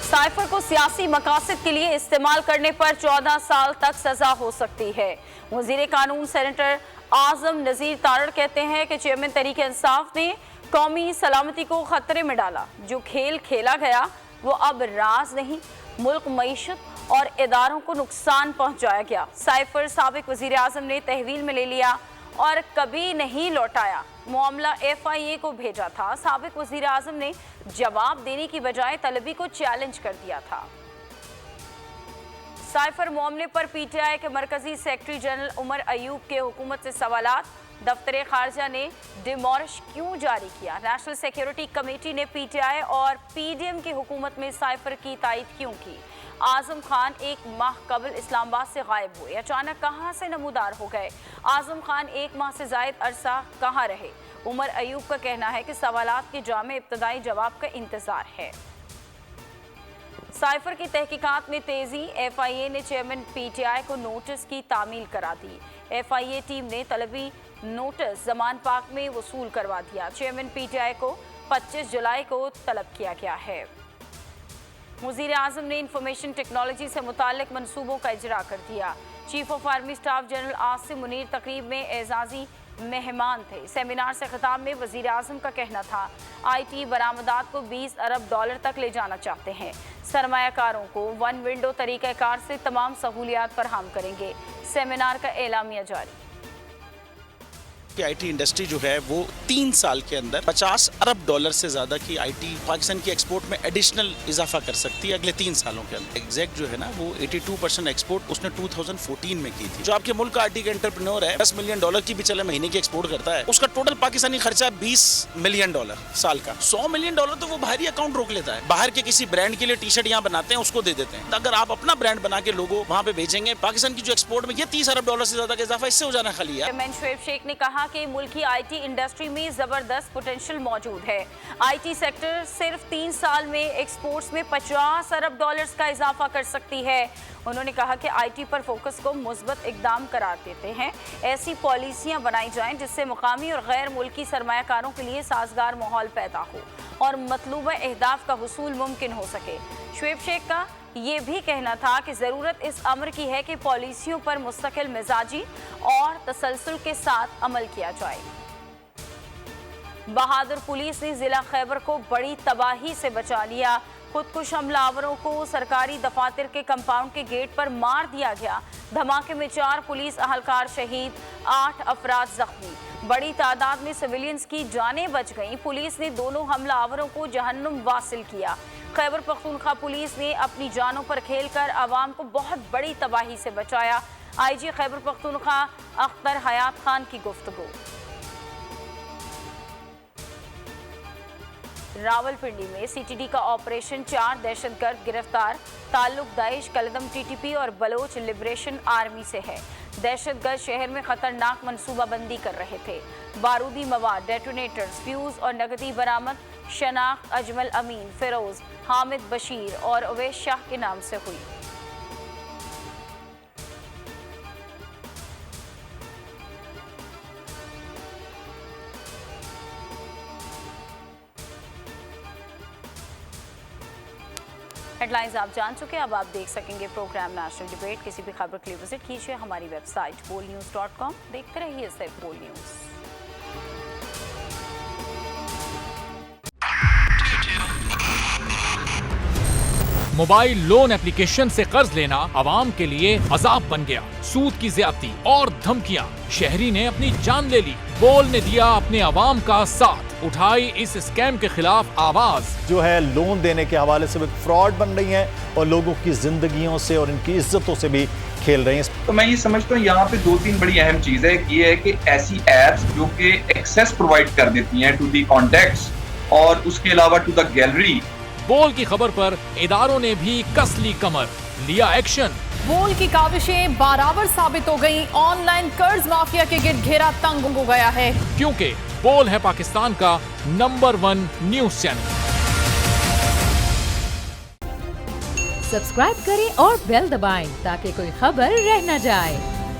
Cipher को सियासी मकासद के लिए इस्तेमाल करने पर 14 साल तक सजा हो सकती है। वजीर कानून सेनेटर आजम नजीर तारड़ कहते हैं कि चेयरमैन तहरीक इंसाफ ने कौमी सलामती को खतरे में डाला। जो खेल खेला गया वो अब राज नहीं, मुल्क मईशत और इदारों को नुकसान पहुंचाया गया। साइफर साबिक वजीर आजम ने तहवील में ले लिया और कभी नहीं लौटाया। मामला FIA को भेजा था। साबिक वजीर आजम ने जवाब देने की बजाय तलबी को चैलेंज कर दिया था। साइफर मामले पर PTI के मरकजी सेक्रेटरी जनरल उमर अयूब के हुकूमत से सवालात। दफ्तर खारजा ने डिमॉलिश क्यों जारी किया? नेशनल सिक्योरिटी कमेटी ने PTI और PDM की हुकूमत में साइफर की तायद क्यों की? आजम खान एक माह कबल इस्लामाबाद से गायब हुए, अचानक कहां से नमूदार हो गए? आजम खान एक माह से जायद अरसा कहां रहे? उमर अयूब का कहना है कि सवालात के जामे इब्तदाई जवाब का इंतजार है। साइफर की तहकीकात में तेजी। FIA ने चेयरमैन PTI को नोटिस की तामील करा दी। FIA टीम ने तलबी नोटिस जमान पाक में वसूल करवा दिया। चेयरमैन PTI को 25 जुलाई को तलब किया गया है। वज़ीर आज़म ने इंफॉर्मेशन टेक्नोलॉजी से मुताल्लिक मंसूबों का इजरा कर दिया। Chief of army staff general Asim Munir तकरीब में एजाजी मेहमान थे। सेमिनार से खिताब में वज़ीर आज़म का कहना था IT बरामदात को $20 अरब तक ले जाना चाहते हैं। सरमायाकारों को वन विंडो तरीक़ाकार से तमाम सहूलियात फराहम करेंगे। सेमिनार का एलामिया जारी। कि IT इंडस्ट्री जो है वो 3 साल के अंदर $50 अरब से ज्यादा की IT पाकिस्तान की एक्सपोर्ट में एडिशनल इजाफा कर सकती है अगले 3 सालों के अंदर। एग्जैक्ट जो है ना वो 82% एक्सपोर्ट उसने 2014 में की थी। जो आपके मुल्क का IT का एंटरप्रेन्योर है $10 मिलियन की भी चले महीने की एक्सपोर्ट करता है, उसका टोटल पाकिस्तानी खर्चा $20 मिलियन साल का। $100 मिलियन तो वो बाहरी अकाउंट रोक लेता है। बाहर के किसी ब्रांड के लिए टी-शर्ट यहाँ बनाते हैं उसको दे देते हैं। अगर आप अपना ब्रांड बना के लोगो वहाँ पे भेजेंगे, पाकिस्तान की जो एक्सपोर्ट में ये $30 अरब से ज्यादा का इजाफा इससे हो जाना खाली है। शुएब शेख ने कहा कि मुल्क की IT इंडस्ट्री में जबरदस्त पोटेंशियल मौजूद है। IT सेक्टर सिर्फ 3 साल में एक्सपोर्ट्स में $50 अरब का इजाफा कर सकती है। उन्होंने कहा कि IT पर फोकस को मुस्बत इकदाम करार देते हैं। ऐसी पॉलिसियां बनाई जाएं जिससे मुकामी और गैर मुल्की सरमायाकारों के लिए साजगार माहौल पैदा हो और मतलूबा अहदाफ का हुसूल मुमकिन हो सके। शुएब शेख का ये भी कहना था कि ज़रूरत इस अमर की है कि पॉलिसियों पर मुस्तकिल मिजाजी और तसलसल के साथ अमल किया जाए। बहादुर पुलिस ने जिला खैबर को बड़ी तबाही से बचा लिया। खुदकुश हमलावरों को सरकारी दफातर के कंपाउंड के गेट पर मार दिया गया। धमाके में 4 पुलिस अहलकार शहीद, 8 अफराद जख्मी। बड़ी तादाद में सिविलियंस की जानें बच गईं। पुलिस ने दोनों हमलावरों को जहन्नुम वासिल किया। खैबर पख्तूनख्वा पुलिस ने अपनी जानों पर खेलकर आवाम को बहुत बड़ी तबाही से बचाया। IG खैबर पख्तूनख्वा अख्तर हयात खान की गुफ्तगू। रावलपिंडी में CTD का ऑपरेशन, 4 दहशतगर्द गिरफ्तार। ताल्लुक दाइश, कलदम TTP और बलोच लिबरेशन आर्मी से है। दहशतगर्द शहर में खतरनाक मनसूबाबंदी कर रहे थे। बारूदी मवाद, डेटोनेटर्स, फ्यूज और नगदी बरामद। शनाख्त अजमल अमीन, फिरोज, हामिद बशीर और अवैस शाह के नाम से हुई। हेडलाइंस आप जान चुके, अब आप देख सकेंगे प्रोग्राम नेशनल डिबेट। किसी भी खबर के लिए विजिट कीजिए हमारी वेबसाइट bolnews.com। देखते रहिए सिर्फ बोल न्यूज। मोबाइल लोन एप्लीकेशन से कर्ज लेना आवाम के लिए अजाब बन गया। सूद की ज्यादती और धमकियां, शहरी ने अपनी जान ले ली। बोल ने दिया अपने आवाम का साथ, उठाई इस स्कैम के खिलाफ आवाज। जो है लोन देने के हवाले से फ्रॉड बन रही हैं और लोगों की जिंदगियों से और इनकी इज्जतों से भी खेल रही हैं। तो मैं ये समझता हूँ यहाँ पे 2-3 बड़ी अहम चीज है। ये है कि ऐसी एप्स जो कि एक्सेस प्रोवाइड कर देती हैं टू दी कॉन्टैक्ट्स और उसके अलावा टू द गैलरी। बोल की खबर पर इदारों ने भी कस ली कमर, लिया एक्शन। बोल की काविशें बराबर साबित हो गई। ऑनलाइन कर्ज माफिया के गिर्द घेरा तंग हो गया है, क्योंकि बोल है पाकिस्तान का नंबर 1 न्यूज चैनल। सब्सक्राइब करें और बेल दबाएं ताकि कोई खबर रह न जाए।